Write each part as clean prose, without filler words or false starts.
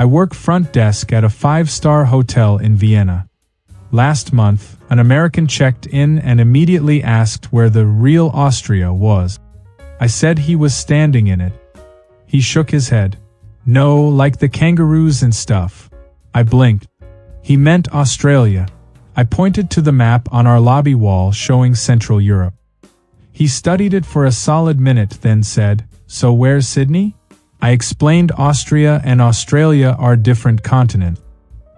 I work front desk at a 5-star hotel in Vienna. Last month, an American checked in and immediately asked where the real Austria was. I said he was standing in it. He shook his head. No, like the kangaroos and stuff. I blinked. He meant Australia. I pointed to the map on our lobby wall showing Central Europe. He studied it for a solid minute, then said, "So where's Sydney?" I explained Austria and Australia are different continents.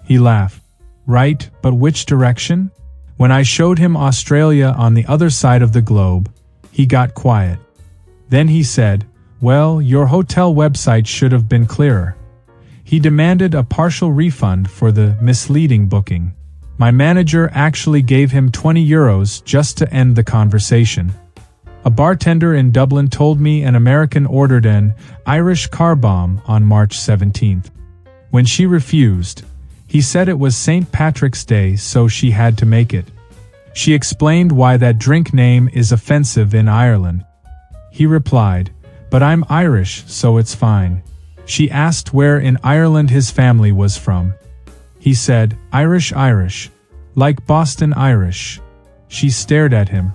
He laughed. Right, but which direction? When I showed him Australia on the other side of the globe, he got quiet. Then he said, "Well, your hotel website should have been clearer." He demanded a partial refund for the misleading booking. My manager actually gave him €20 just to end the conversation. A bartender in Dublin told me an American ordered an Irish car bomb on March 17th. When she refused, he said it was St. Patrick's Day, so she had to make it. She explained why that drink name is offensive in Ireland. He replied, "But I'm Irish, so it's fine." She asked where in Ireland his family was from. He said, Irish, like Boston Irish. She stared at him.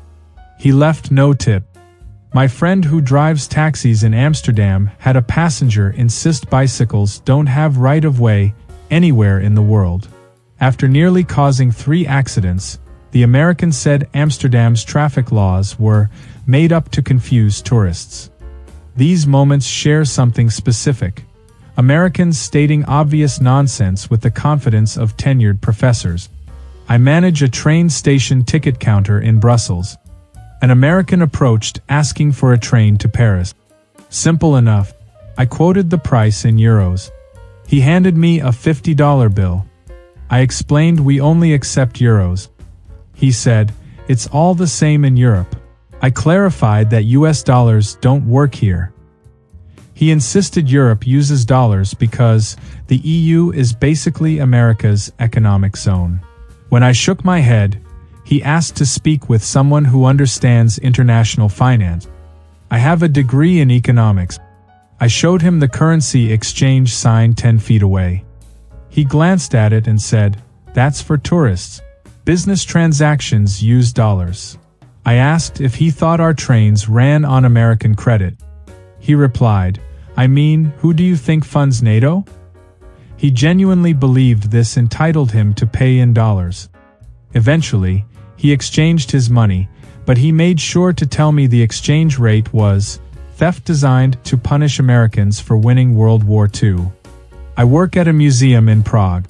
He left no tip. My friend who drives taxis in Amsterdam had a passenger insist bicycles don't have right-of-way anywhere in the world. After nearly causing 3 accidents, the American said Amsterdam's traffic laws were made up to confuse tourists. These moments share something specific. Americans stating obvious nonsense with the confidence of tenured professors. I manage a train station ticket counter in Brussels. An American approached asking for a train to Paris. Simple enough. I quoted the price in euros. He handed me a $50 bill. I explained we only accept euros. He said, "It's all the same in Europe." I clarified that US dollars don't work here. He insisted Europe uses dollars because the EU is basically America's economic zone. When I shook my head, he asked to speak with someone who understands international finance. I have a degree in economics. I showed him the currency exchange sign 10 feet away. He glanced at it and said, "That's for tourists. Business transactions use dollars." I asked if he thought our trains ran on American credit. He replied, "I mean, who do you think funds NATO?" He genuinely believed this entitled him to pay in dollars. Eventually, he exchanged his money, but he made sure to tell me the exchange rate was theft designed to punish Americans for winning World War II. I work at a museum in Prague.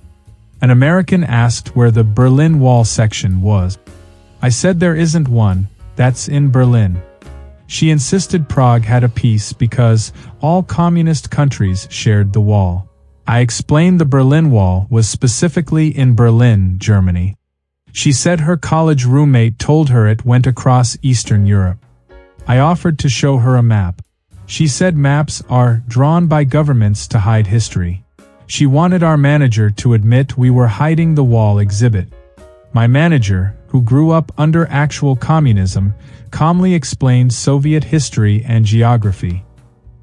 An American asked where the Berlin Wall section was. I said there isn't one, that's in Berlin. She insisted Prague had a piece because all communist countries shared the wall. I explained the Berlin Wall was specifically in Berlin, Germany. She said her college roommate told her it went across Eastern Europe. I offered to show her a map. She said maps are drawn by governments to hide history. She wanted our manager to admit we were hiding the wall exhibit. My manager, who grew up under actual communism, calmly explained Soviet history and geography.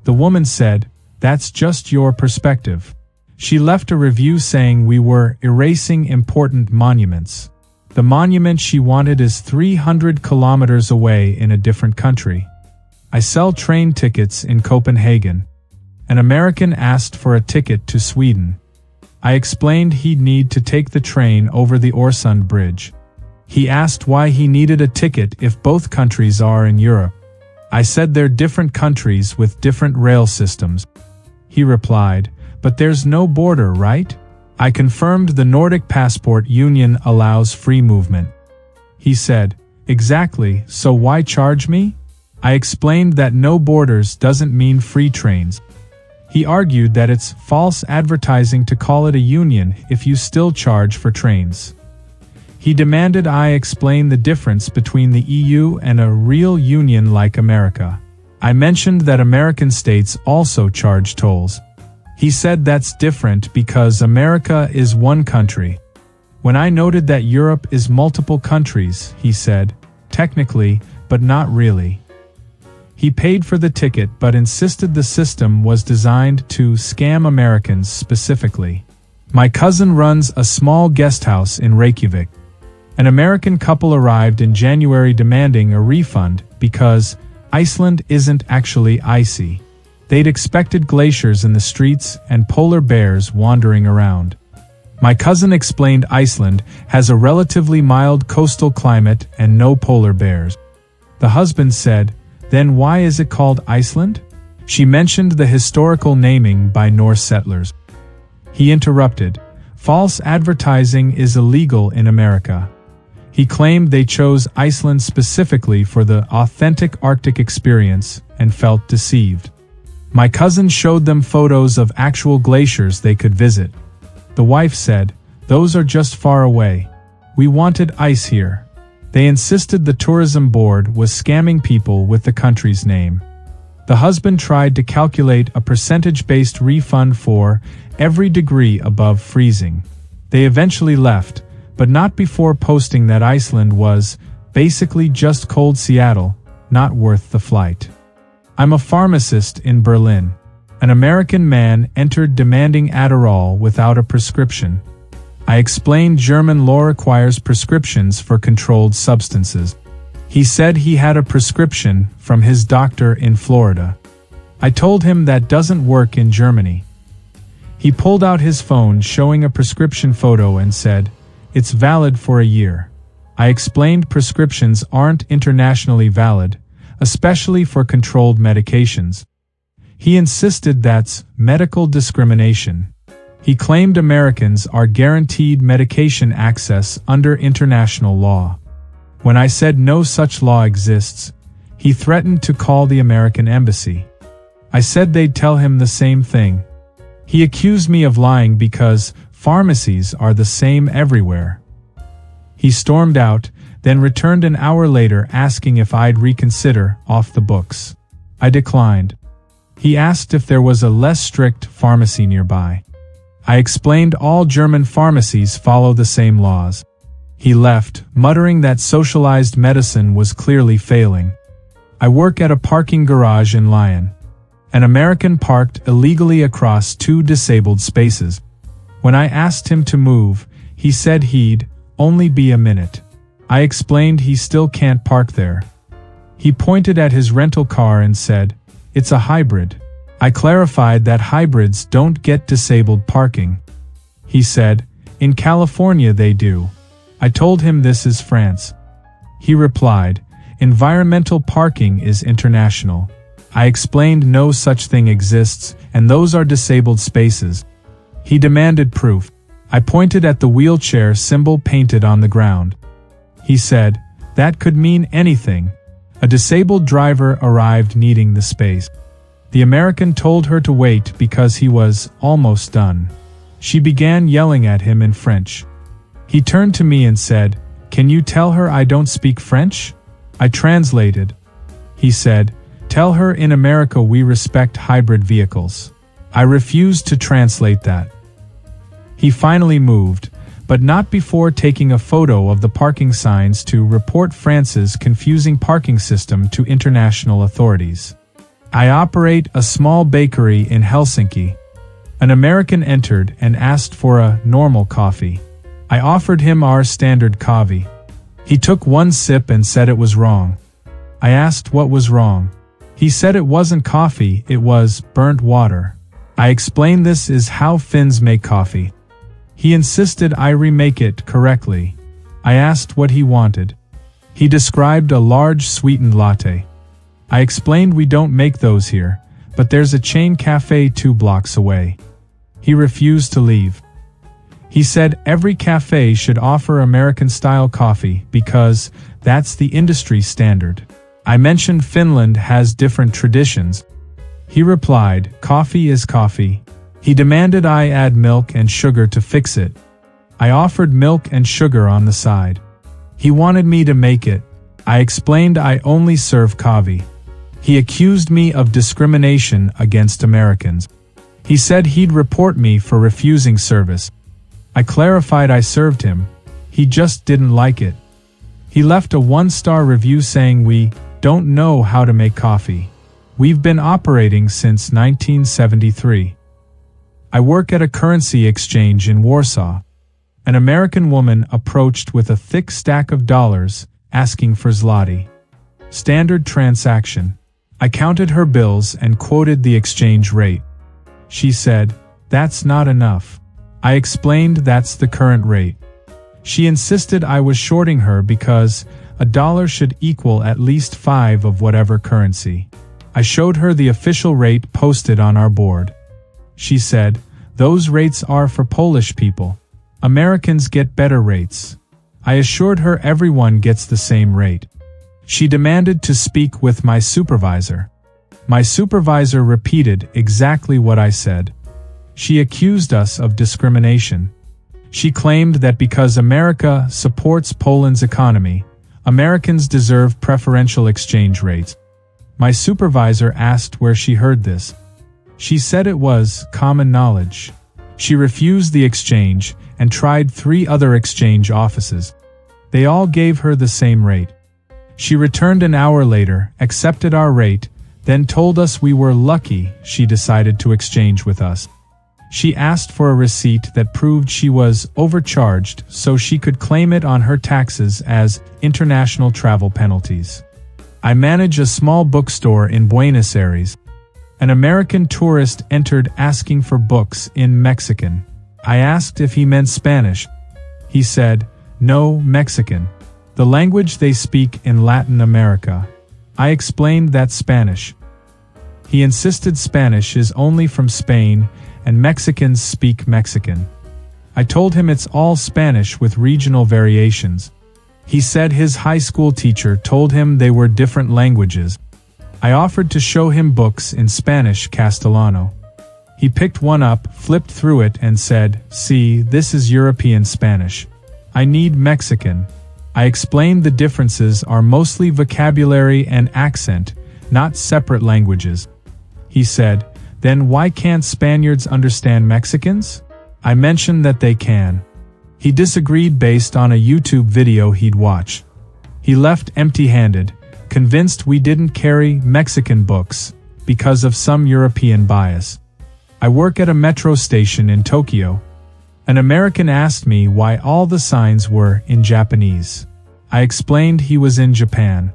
The woman said, "That's just your perspective." She left a review saying we were erasing important monuments. The monument she wanted is 300 kilometers away in a different country. I sell train tickets in Copenhagen. An American asked for a ticket to Sweden. I explained he'd need to take the train over the Øresund Bridge. He asked why he needed a ticket if both countries are in Europe. I said they're different countries with different rail systems. He replied, "But there's no border, right?" I confirmed the Nordic Passport Union allows free movement. He said, "Exactly, so why charge me?" I explained that no borders doesn't mean free trains. He argued that it's false advertising to call it a union if you still charge for trains. He demanded I explain the difference between the EU and a real union like America. I mentioned that American states also charge tolls. He said that's different because America is one country. When I noted that Europe is multiple countries, he said, "Technically, but not really." He paid for the ticket but insisted the system was designed to scam Americans specifically. My cousin runs a small guest house in Reykjavik. An American couple arrived in January demanding a refund because Iceland isn't actually icy. They'd expected glaciers in the streets and polar bears wandering around. My cousin explained Iceland has a relatively mild coastal climate and no polar bears. The husband said, "Then why is it called Iceland?" She mentioned the historical naming by Norse settlers. He interrupted, "False advertising is illegal in America." He claimed they chose Iceland specifically for the authentic Arctic experience and felt deceived. My cousin showed them photos of actual glaciers they could visit. The wife said, "Those are just far away. We wanted ice here." They insisted the tourism board was scamming people with the country's name. The husband tried to calculate a percentage-based refund for every degree above freezing. They eventually left, but not before posting that Iceland was basically just cold Seattle, not worth the flight. I'm a pharmacist in Berlin. An American man entered demanding Adderall without a prescription. I explained German law requires prescriptions for controlled substances. He said he had a prescription from his doctor in Florida. I told him that doesn't work in Germany. He pulled out his phone showing a prescription photo and said, "It's valid for a year." I explained prescriptions aren't internationally valid, especially for controlled medications. He insisted that's medical discrimination. He claimed Americans are guaranteed medication access under international law. When I said no such law exists, he threatened to call the American embassy. I said they'd tell him the same thing. He accused me of lying because pharmacies are the same everywhere. He stormed out, then returned an hour later asking if I'd reconsider off the books. I declined. He asked if there was a less strict pharmacy nearby. I explained all German pharmacies follow the same laws. He left, muttering that socialized medicine was clearly failing. I work at a parking garage in Lyon. An American parked illegally across 2 disabled spaces. When I asked him to move, he said he'd only be a minute. I explained he still can't park there. He pointed at his rental car and said, "It's a hybrid." I clarified that hybrids don't get disabled parking. He said, "In California they do." I told him this is France. He replied, "Environmental parking is international." I explained no such thing exists, and those are disabled spaces. He demanded proof. I pointed at the wheelchair symbol painted on the ground. He said, "That could mean anything." A disabled driver arrived needing the space. The American told her to wait because he was almost done. She began yelling at him in French. He turned to me and said, "Can you tell her I don't speak French?" I translated. He said, "Tell her in America we respect hybrid vehicles." I refused to translate that. He finally moved, but not before taking a photo of the parking signs to report France's confusing parking system to international authorities. I operate a small bakery in Helsinki. An American entered and asked for a normal coffee. I offered him our standard coffee. He took one sip and said it was wrong. I asked what was wrong. He said it wasn't coffee, it was burnt water. I explained this is how Finns make coffee. He insisted I remake it correctly. I asked what he wanted. He described a large sweetened latte. I explained we don't make those here, but there's a chain cafe 2 blocks away. He refused to leave. He said every cafe should offer American-style coffee because that's the industry standard. I mentioned Finland has different traditions. He replied, "Coffee is coffee." He demanded I add milk and sugar to fix it. I offered milk and sugar on the side. He wanted me to make it. I explained I only serve coffee. He accused me of discrimination against Americans. He said he'd report me for refusing service. I clarified I served him. He just didn't like it. He left a 1-star review saying we don't know how to make coffee. We've been operating since 1973. I work at a currency exchange in Warsaw. An American woman approached with a thick stack of dollars, asking for zloty. Standard transaction. I counted her bills and quoted the exchange rate. She said, "That's not enough." I explained that's the current rate. She insisted I was shorting her because a dollar should equal at least 5 of whatever currency. I showed her the official rate posted on our board. She said, "Those rates are for Polish people. Americans get better rates." I assured her everyone gets the same rate. She demanded to speak with my supervisor. My supervisor repeated exactly what I said. She accused us of discrimination. She claimed that because America supports Poland's economy, Americans deserve preferential exchange rates. My supervisor asked where she heard this. She said it was common knowledge. She refused the exchange and tried 3 other exchange offices. They all gave her the same rate. She returned an hour later, accepted our rate, then told us we were lucky she decided to exchange with us. She asked for a receipt that proved she was overcharged so she could claim it on her taxes as international travel penalties. I manage a small bookstore in Buenos Aires. An American tourist entered asking for books in Mexican. I asked if he meant Spanish. He said, "No, Mexican, the language they speak in Latin America." I explained that's Spanish. He insisted Spanish is only from Spain and Mexicans speak Mexican. I told him it's all Spanish with regional variations. He said his high school teacher told him they were different languages. I offered to show him books in Spanish Castellano. He picked one up, flipped through it and said, "See, this is European Spanish. I need Mexican." I explained the differences are mostly vocabulary and accent, not separate languages. He said, "Then why can't Spaniards understand Mexicans?" I mentioned that they can. He disagreed based on a YouTube video he'd watched. He left empty-handed, convinced we didn't carry Mexican books because of some European bias. I work at a metro station in Tokyo. An American asked me why all the signs were in Japanese. I explained he was in Japan.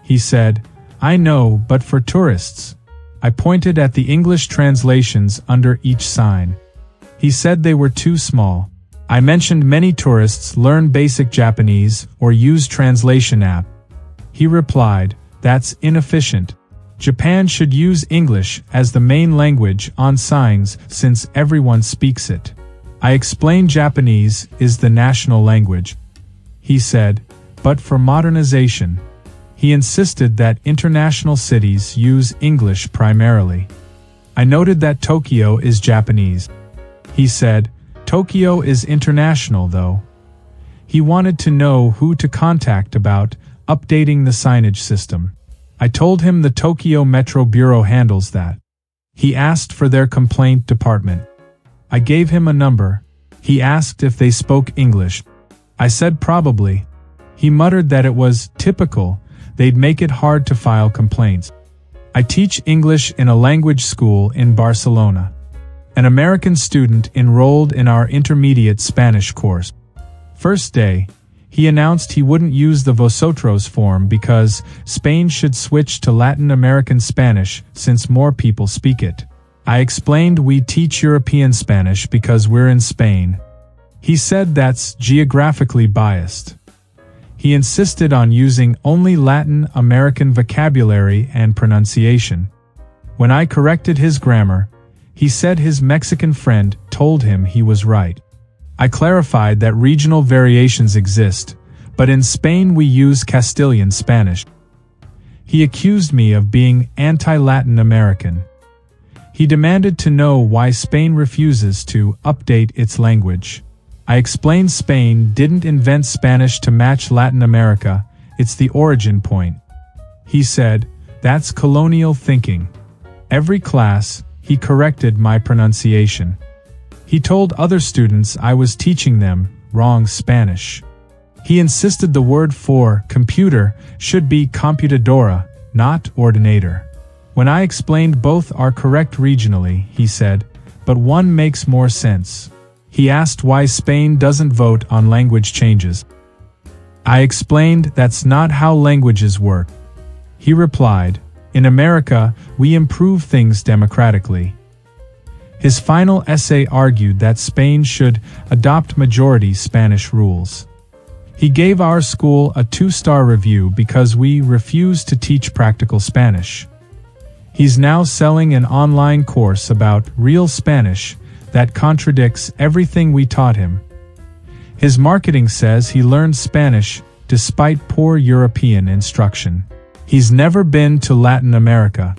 He said, "I know, but for tourists." I pointed at the English translations under each sign. He said they were too small. I mentioned many tourists learn basic Japanese or use translation app. He replied, "That's inefficient. Japan should use English as the main language on signs since everyone speaks it." I explained Japanese is the national language. He said, "But for modernization." He insisted that international cities use English primarily. I noted that Tokyo is Japanese. He said, "Tokyo is international though." He wanted to know who to contact about updating the signage system. I told him the Tokyo Metro Bureau handles that. He asked for their complaint department. I gave him a number. He asked if they spoke English. I said probably. He muttered that it was typical, they'd make it hard to file complaints. I teach English in a language school in Barcelona. An American student enrolled in our intermediate Spanish course. First day, he announced he wouldn't use the Vosotros form because Spain should switch to Latin American Spanish since more people speak it. I explained we teach European Spanish because we're in Spain. He said that's geographically biased. He insisted on using only Latin American vocabulary and pronunciation. When I corrected his grammar, he said his Mexican friend told him he was right. I clarified that regional variations exist, but in Spain we use Castilian Spanish. He accused me of being anti-Latin American. He demanded to know why Spain refuses to update its language. I explained Spain didn't invent Spanish to match Latin America, it's the origin point. He said, "That's colonial thinking." Every class, he corrected my pronunciation. He told other students I was teaching them wrong Spanish. He insisted the word for computer should be computadora, not ordinator. When I explained both are correct regionally, he said, but one makes more sense. He asked why Spain doesn't vote on language changes. I explained that's not how languages work. He replied, in America, we improve things democratically. His final essay argued that Spain should adopt majority Spanish rules. He gave our school a 2-star review because we refuse to teach practical Spanish. He's now selling an online course about real Spanish that contradicts everything we taught him. His marketing says he learned Spanish despite poor European instruction. He's never been to Latin America.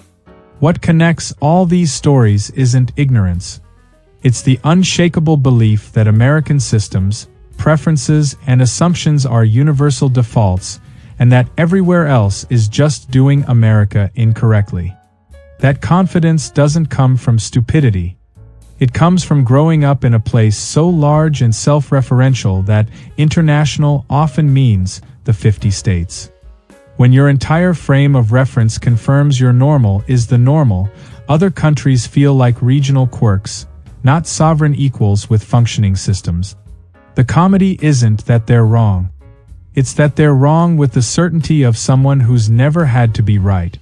What connects all these stories isn't ignorance. It's the unshakable belief that American systems, preferences, and assumptions are universal defaults, and that everywhere else is just doing America incorrectly. That confidence doesn't come from stupidity. It comes from growing up in a place so large and self-referential that international often means the 50 states. When your entire frame of reference confirms your normal is the normal, other countries feel like regional quirks, not sovereign equals with functioning systems. The comedy isn't that they're wrong. It's that they're wrong with the certainty of someone who's never had to be right.